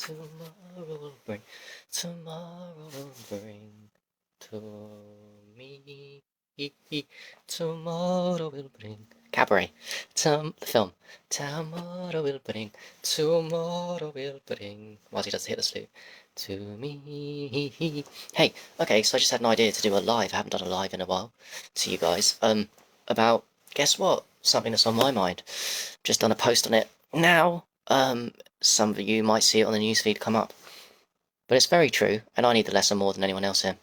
tomorrow will bring to me. Tomorrow will bring. Cabaret. The film. Tomorrow will bring. Whilst he does hit the sleep. To me. Hey, okay, so I just had an idea to do a live. I haven't done a live in a while. To you guys. About, guess what? Something that's on my mind. Just done a post on it now. Some of you might see it on the newsfeed come up. But it's very true, and I need the lesson more than anyone else here,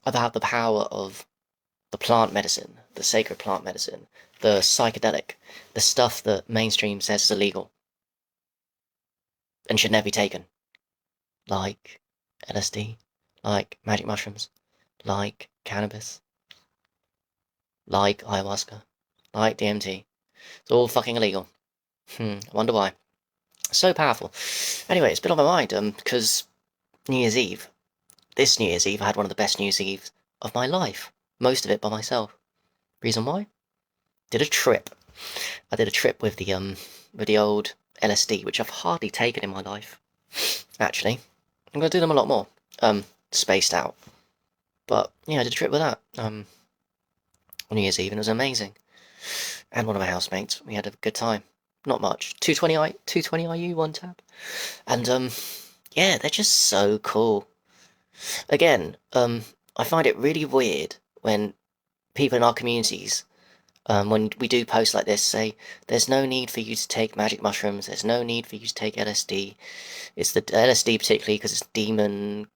about the power of the plant medicine, the sacred plant medicine, the psychedelic, the stuff that mainstream says is illegal and should never be taken, like LSD, like magic mushrooms, like cannabis, like ayahuasca, like DMT. It's all fucking illegal. I wonder why. So powerful. Anyway, it's been on my mind, because New Year's Eve, this New Year's Eve, I had one of the best New Year's Eves of my life. Most of it by myself. Reason why? Did a trip. I did a trip with the old LSD, which I've hardly taken in my life. Actually, I'm gonna do them a lot more. Spaced out. But yeah, I did a trip with that. On New Year's Eve, and it was amazing. And one of my housemates, we had a good time. Not much. 220 IU, one tab. And yeah, they're just so cool. Again, I find it really weird when people in our communities, when we do posts like this, say, there's no need for you to take magic mushrooms, there's no need for you to take LSD. It's the LSD particularly because it's demon,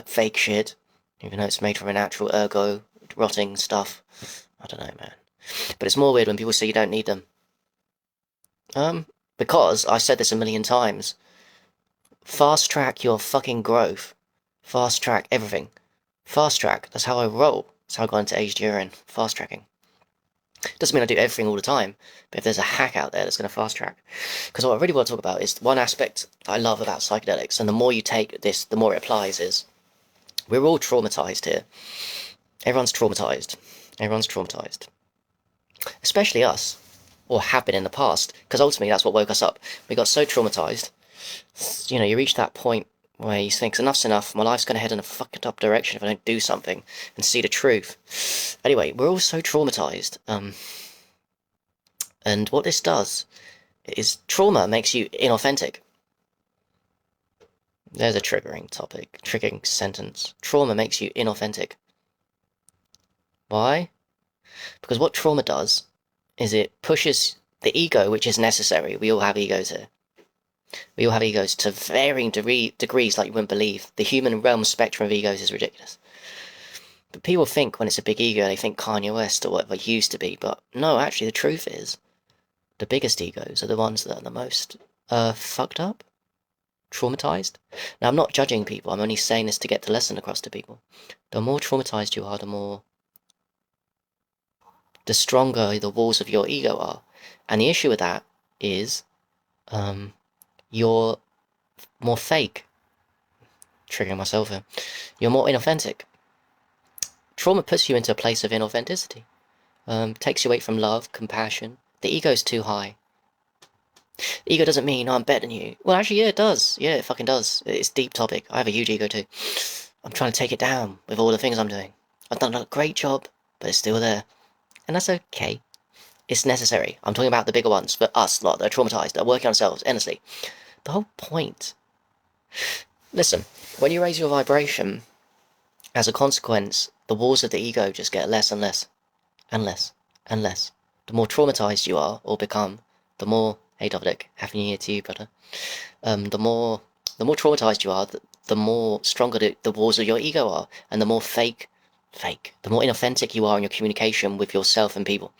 fake shit, even though it's made from a natural ergo, rotting stuff. I don't know, man. But it's more weird when people say you don't need them. Because, I've said this a million times, fast track your fucking growth. Fast track everything. Fast track, that's how I roll. That's how I got into aged urine. Fast tracking. Doesn't mean I do everything all the time, but if there's a hack out there that's going to fast track. Because what I really want to talk about is one aspect I love about psychedelics, and the more you take this, the more it applies, is we're all traumatized here. Everyone's traumatized. Everyone's traumatized. Especially us, or have been in the past, because ultimately that's what woke us up. We got so traumatized. You know, you reach that point where you think, enough's enough, my life's going to head in a fucked up direction if I don't do something and see the truth. Anyway, we're all so traumatized. And what this does is trauma makes you inauthentic. There's a triggering topic, triggering sentence. Trauma makes you inauthentic. Why? Because what trauma does is it pushes the ego, which is necessary. We all have egos here. We all have egos to varying degrees like you wouldn't believe. The human realm spectrum of egos is ridiculous. But people think when it's a big ego, they think Kanye West or whatever it used to be. But no, actually the truth is, the biggest egos are the ones that are the most fucked up, traumatized. Now, I'm not judging people. I'm only saying this to get the lesson across to people. The more traumatized you are, the stronger the walls of your ego are. And the issue with that is, you're more fake. Triggering myself here. You're more inauthentic. Trauma puts you into a place of inauthenticity. Takes you away from love, compassion. The ego's too high. The ego doesn't mean, oh, I'm better than you. Well, actually, yeah, it does. Yeah, it fucking does. It's a deep topic. I have a huge ego too. I'm trying to take it down with all the things I'm doing. I've done a great job, but it's still there. And that's okay. It's necessary. I'm talking about the bigger ones, for us lot that are traumatized, that are working on ourselves endlessly. The whole point. Listen, when you raise your vibration, as a consequence, the walls of the ego just get less and less, and less, and less. The more traumatized you are, or become, the more, hey Dominic, happy New Year to you, brother. The more traumatized you are, the more stronger the walls of your ego are, and the more fake, the more inauthentic you are in your communication with yourself and people.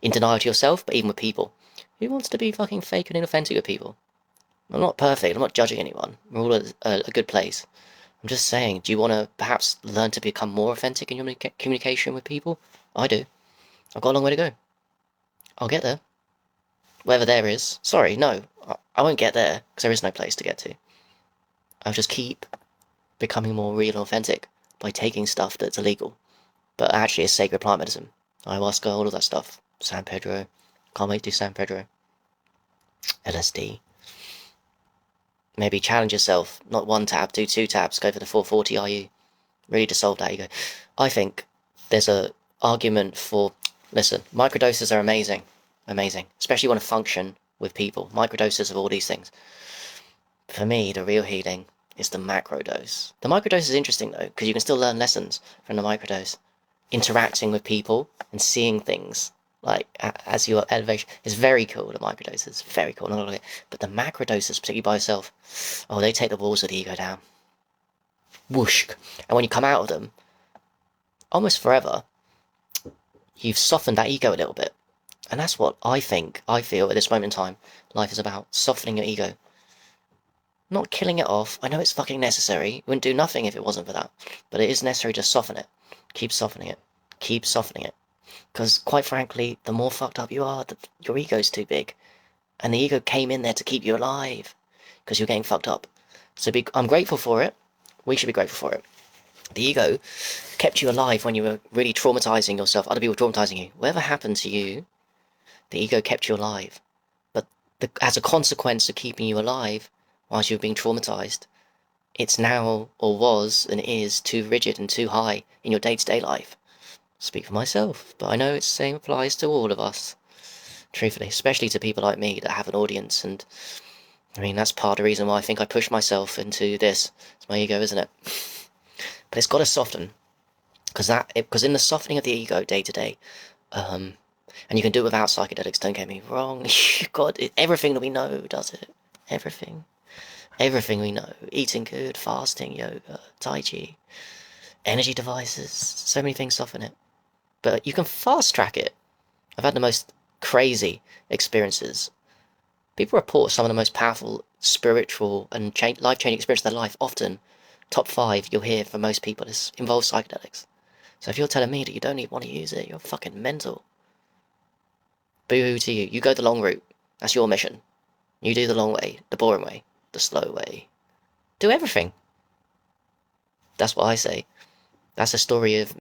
In denial to yourself, but even with people. Who wants to be fucking fake and inauthentic with people? I'm not perfect, I'm not judging anyone. We're all at a good place. I'm just saying, do you want to perhaps learn to become more authentic in your communication with people? I do. I've got a long way to go. I'll get there. Wherever there is. Sorry, no. I won't get there, because there is no place to get to. I'll just keep becoming more real and authentic by taking stuff that's illegal, but actually is sacred plant medicine. Ayahuasca, all of that stuff. San Pedro. Can't wait to do San Pedro. LSD. maybe challenge yourself. Not 1 tab, do 2 tabs, go for the 440 IU. Really dissolve that ego. I think there's a argument for, listen, microdoses are amazing. Amazing. Especially when to function with people. Microdoses of all these things. For me, the real healing is the macrodose. The microdose is interesting though, because you can still learn lessons from the microdose. Interacting with people and seeing things like as your elevation is very cool. The microdose is very cool, not all of it, but the macrodoses, particularly by yourself, oh, they take the walls of the ego down. Whoosh! And when you come out of them, almost forever, you've softened that ego a little bit, and that's what I feel at this moment in time, life is about softening your ego. Not killing it off. I know it's fucking necessary. It wouldn't do nothing if it wasn't for that. But it is necessary to soften it. Keep softening it. Keep softening it. Because, quite frankly, the more fucked up you are, your ego's too big. And the ego came in there to keep you alive. Because you're getting fucked up. So I'm grateful for it. We should be grateful for it. The ego kept you alive when you were really traumatizing yourself. Other people traumatizing you. Whatever happened to you, the ego kept you alive. But as a consequence of keeping you alive, whilst you're being traumatized, it's now, or was, and is, too rigid and too high in your day-to-day life. Speak for myself, but I know it's the same applies to all of us. Truthfully, especially to people like me that have an audience, and I mean, that's part of the reason why I think I push myself into this. It's my ego, isn't it? But it's got to soften, because in the softening of the ego day to day, and you can do it without psychedelics, don't get me wrong, everything that we know does it. Everything we know. Eating good, fasting, yoga, tai chi, energy devices, so many things soften it. But you can fast track it. I've had the most crazy experiences. People report some of the most powerful spiritual and life-changing experiences of their life. Often, top 5 you'll hear from most people involves psychedelics. So if you're telling me that you don't even want to use it, you're fucking mental. Boo-hoo to you. You go the long route. That's your mission. You do the long way, the boring way, the slow way. Do everything. That's what I say. That's a story of